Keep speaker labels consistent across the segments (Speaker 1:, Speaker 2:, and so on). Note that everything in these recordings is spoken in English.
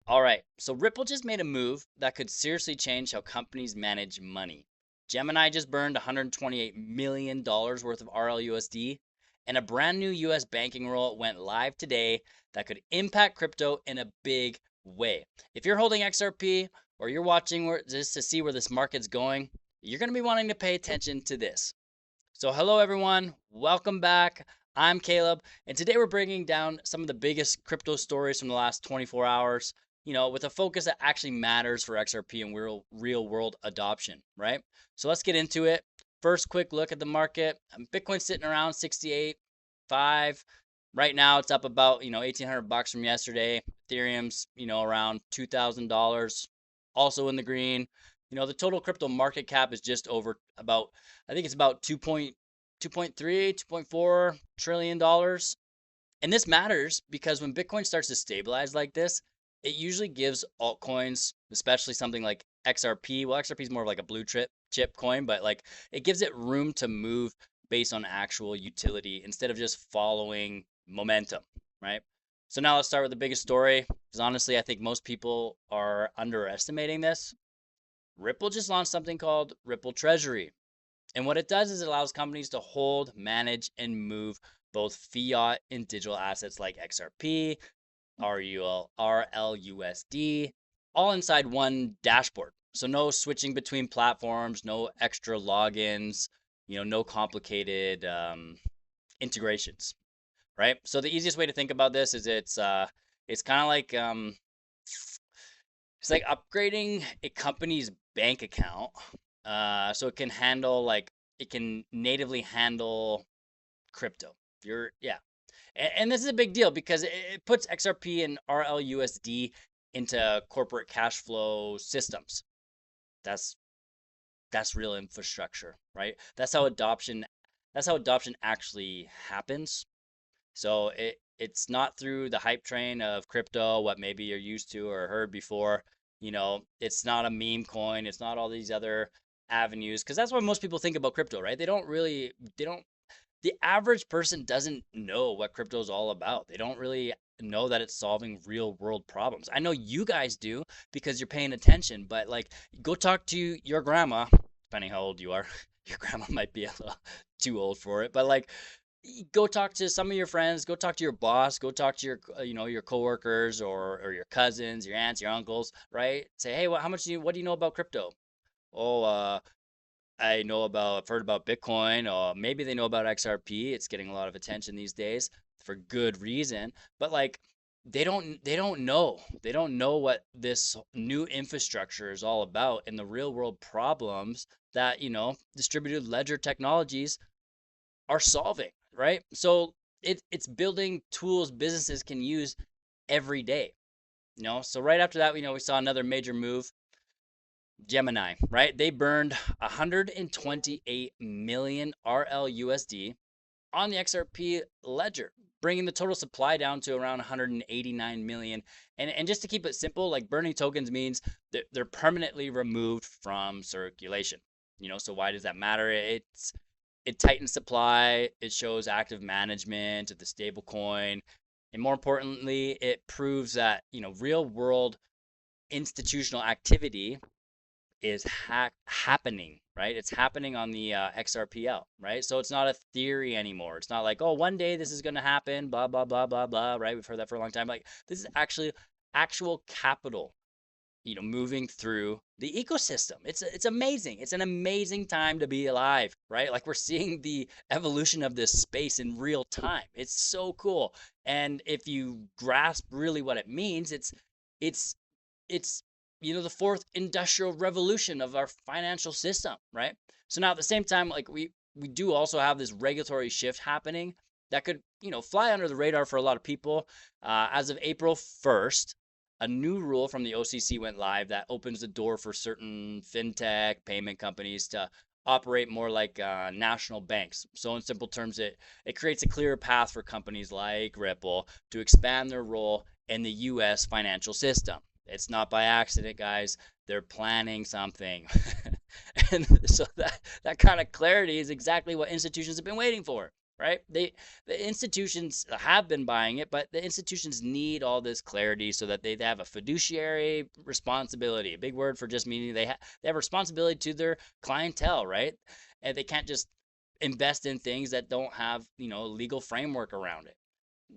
Speaker 1: All right, so Ripple just made a move that could seriously change how companies manage money. Gemini just burned $128 million worth of RLUSD, and a brand new US banking rule went live today that could impact crypto in a big way. If you're holding XRP or you're watching just to see where this market's going, you're going to be wanting to pay attention to this. So, hello everyone, welcome back. I'm Caleb, and today we're breaking down some of the biggest crypto stories from the last 24 hours, with a focus that actually matters for XRP and real world adoption, right? So, let's get into it. First, quick look at the market. Bitcoin's sitting around 68.5. Right now, it's up about, 1,800 bucks from yesterday. Ethereum's, around $2,000, also in the green. The total crypto market cap is just over about, I think it's about 2.3, $2.4 trillion. And this matters because when Bitcoin starts to stabilize like this, it usually gives altcoins, especially something like XRP. Well, XRP is more of like a blue chip coin, but like it gives it room to move based on actual utility instead of just following momentum, right? So now let's start with the biggest story, because honestly, I think most people are underestimating this. Ripple just launched something called Ripple Treasury. And what it does is it allows companies to hold, manage, and move both fiat and digital assets like XRP, RLUSD, all inside one dashboard. So no switching between platforms, no extra logins, no complicated integrations, right? So the easiest way to think about this is it's kind of like it's like upgrading a company's bank account, so it can handle it can natively handle crypto. Yeah, and this is a big deal because it puts XRP and RLUSD into corporate cash flow systems. That's that's real infrastructure, right? That's how adoption actually happens. So it's not through the hype train of crypto, what maybe you're used to or heard before. It's not a meme coin. It's not all these other avenues, because that's what most people think about crypto, right? The average person doesn't know what crypto is all about. They don't really know that it's solving real world problems. I know you guys do because you're paying attention, but like go talk to your grandma, depending how old you are. Your grandma might be a little too old for it, but like go talk to some of your friends, go talk to your boss, go talk to your coworkers or your cousins, your aunts, your uncles, right? Say, hey, what do you know about crypto? Oh, I've heard about Bitcoin, or maybe they know about XRP. It's getting a lot of attention these days for good reason, but like they don't know. They don't know what this new infrastructure is all about and the real world problems that, distributed ledger technologies are solving, right? So it's building tools businesses can use every day. So right after that, we saw another major move. Gemini, right? They burned 128 million RLUSD on the XRP ledger, bringing the total supply down to around 189 million. And just to keep it simple, like burning tokens means that they're permanently removed from circulation. So why does that matter? It tightens supply, it shows active management of the stablecoin, and more importantly, it proves that, real world institutional activity is happening, right? It's happening on the XRPL, right? So it's not a theory anymore. It's not like, oh, one day this is going to happen, blah, blah, blah, blah, blah, right? We've heard that for a long time. Like, this is actually actual capital, moving through the ecosystem. It's amazing. It's an amazing time to be alive, right? Like we're seeing the evolution of this space in real time. It's so cool. And if you grasp really what it means, it's the fourth industrial revolution of our financial system, right? So now at the same time, like we do also have this regulatory shift happening that could, fly under the radar for a lot of people. As of April 1st, a new rule from the OCC went live that opens the door for certain fintech payment companies to operate more like national banks. So in simple terms, it creates a clearer path for companies like Ripple to expand their role in the US financial system. It's not by accident, guys. They're planning something. And so that kind of clarity is exactly what institutions have been waiting for. right? The institutions have been buying it, but the institutions need all this clarity so that they have a fiduciary responsibility, a big word for just meaning they have responsibility to their clientele, right? And they can't just invest in things that don't have, legal framework around it.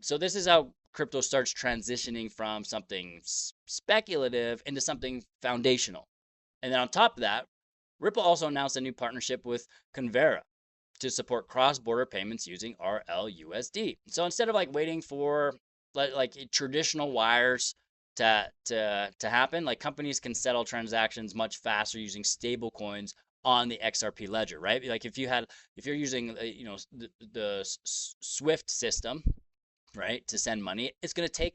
Speaker 1: So this is how crypto starts transitioning from something speculative into something foundational. And then on top of that, Ripple also announced a new partnership with Convera to support cross-border payments using RLUSD. So instead of like waiting for like traditional wires to happen, like companies can settle transactions much faster using stable coins on the XRP ledger, right? Like if you're using the Swift system, right, to send money, it's going to take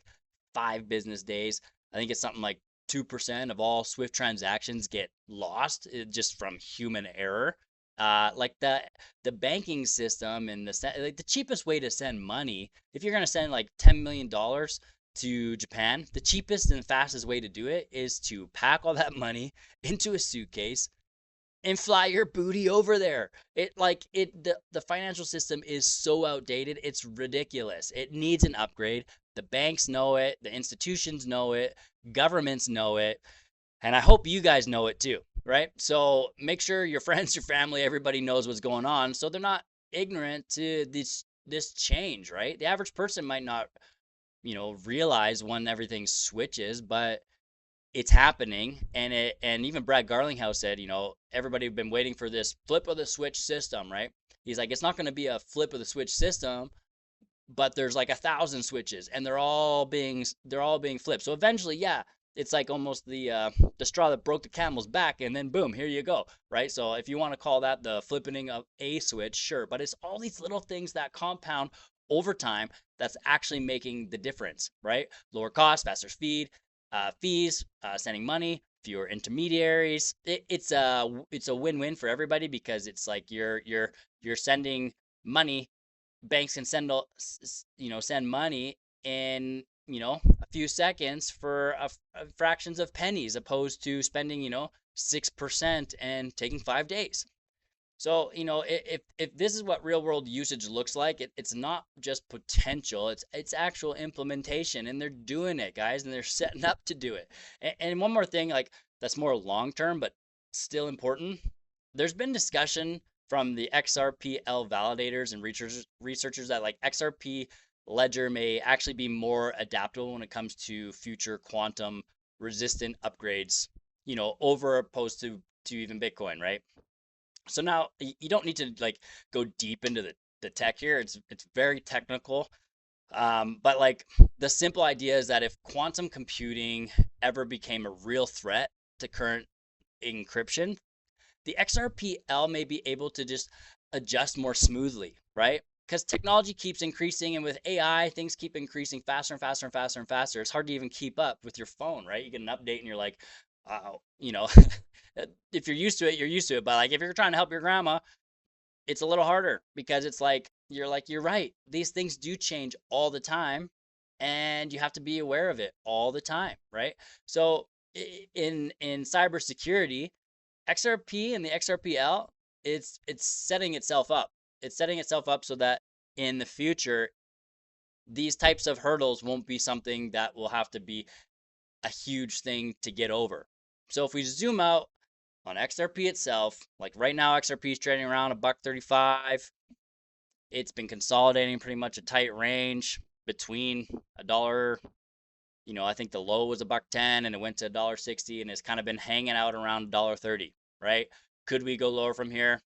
Speaker 1: 5 business days. I think it's something like 2% of all Swift transactions get lost just from human error. Like the banking system and the cheapest way to send money, if you're gonna send like $10 million to Japan, the cheapest and fastest way to do it is to pack all that money into a suitcase and fly your booty over there. The financial system is so outdated, it's ridiculous. It needs an upgrade. The banks know it, the institutions know it, governments know it, and I hope you guys know it too, right? So make sure your friends, your family, everybody knows what's going on so they're not ignorant to this change, right? The average person might not, realize when everything switches, but it's happening. And even Brad Garlinghouse said, everybody been waiting for this flip of the switch system, right? He's like, it's not going to be a flip of the switch system, but there's like 1,000 switches and they're all being flipped. So eventually, yeah, it's like almost the straw that broke the camel's back, and then boom, here you go, right? So if you want to call that the flipping of a switch, sure, but it's all these little things that compound over time that's actually making the difference, right? Lower cost, faster speed, fees, sending money, fewer intermediaries. It's a win-win for everybody because it's like you're sending money. Banks can send money in a few seconds for fractions of pennies, opposed to spending 6% and taking 5 days. So, if this is what real world usage looks like, it's not just potential, it's actual implementation, and they're doing it, guys, and they're setting up to do it. And one more thing, like that's more long term, but still important. There's been discussion from the XRPL validators and researchers that like XRP ledger may actually be more adaptable when it comes to future quantum resistant upgrades, over opposed to even Bitcoin, right? So now you don't need to like go deep into the tech here. It's very technical. But like the simple idea is that if quantum computing ever became a real threat to current encryption, the XRPL may be able to just adjust more smoothly, right? Because technology keeps increasing, and with AI, things keep increasing faster and faster and faster and faster. It's hard to even keep up with your phone, right? You get an update and you're like, you know, if you're used to it, you're used to it. But like if you're trying to help your grandma, it's a little harder because it's like you're right. These things do change all the time, and you have to be aware of it all the time, right? So in cybersecurity, XRP and the XRPL, it's setting itself up. It's setting itself up so that in the future, these types of hurdles won't be something that will have to be a huge thing to get over. So if we zoom out on XRP itself, like right now, XRP is trading around a buck 35. It's been consolidating pretty much a tight range between a dollar. I think the low was a buck 10 and it went to $1.60, and it's kind of been hanging out around $1.30, right? Could we go lower from here?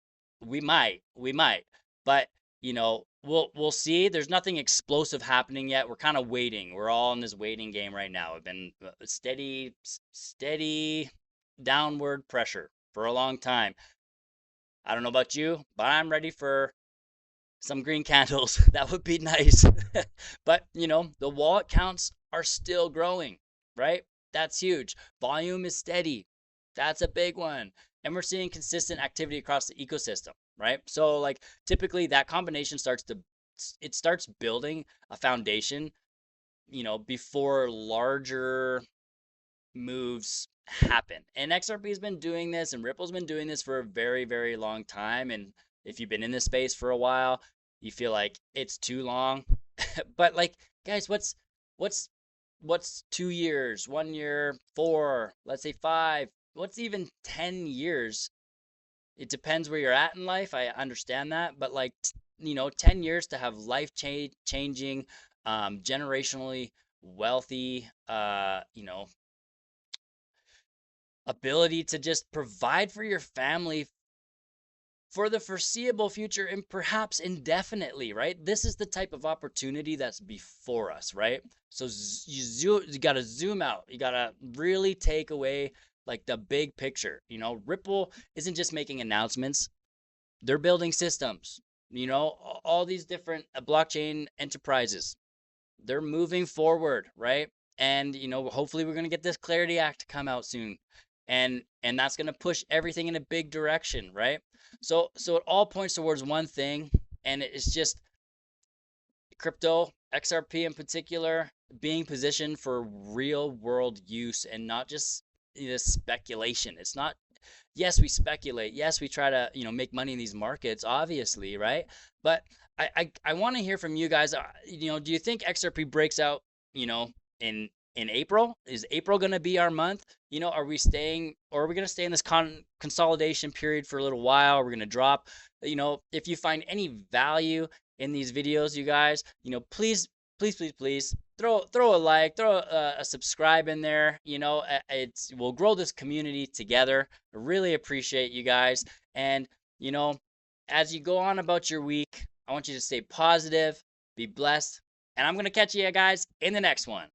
Speaker 1: We might, but we'll see. There's nothing explosive happening yet. We're kind of waiting. We're all in this waiting game right now. We've been steady downward pressure for a long time. I don't know about you, but I'm ready for some green candles. That would be nice. But, the wallet counts are still growing, right? That's huge. Volume is steady. That's a big one. And we're seeing consistent activity across the ecosystem, right? So like typically that combination starts building a foundation, before larger moves happen. And XRP has been doing this and Ripple's been doing this for a very, very long time. And if you've been in this space for a while, You feel like it's too long. But like, guys, what's what's 2 years, 1 year, four, let's say five, what's even 10 years? It depends where you're at in life. I understand that, but like, 10 years to have life changing, generationally wealthy, ability to just provide for your family for the foreseeable future and perhaps indefinitely, right? This is the type of opportunity that's before us, right? So you got to zoom out. You got to really take away like the big picture. Ripple isn't just making announcements, they're building systems. All these different blockchain enterprises, they're moving forward, right? And hopefully we're going to get this Clarity Act to come out soon, and that's going to push everything in a big direction, right? So it all points towards one thing, and it's just crypto, XRP in particular, being positioned for real world use and not just speculation. It's not, yes, we speculate. Yes, we try to, make money in these markets, obviously, right? But I want to hear from you guys. Do you think XRP breaks out, in April? Is April going to be our month? Are we staying, or are we going to stay in this consolidation period for a little while? Are we going to drop? If you find any value in these videos, you guys, please, please, please, please throw a like, throw a subscribe in there. We'll grow this community together. I really appreciate you guys. And, as you go on about your week, I want you to stay positive, be blessed, and I'm going to catch you guys in the next one.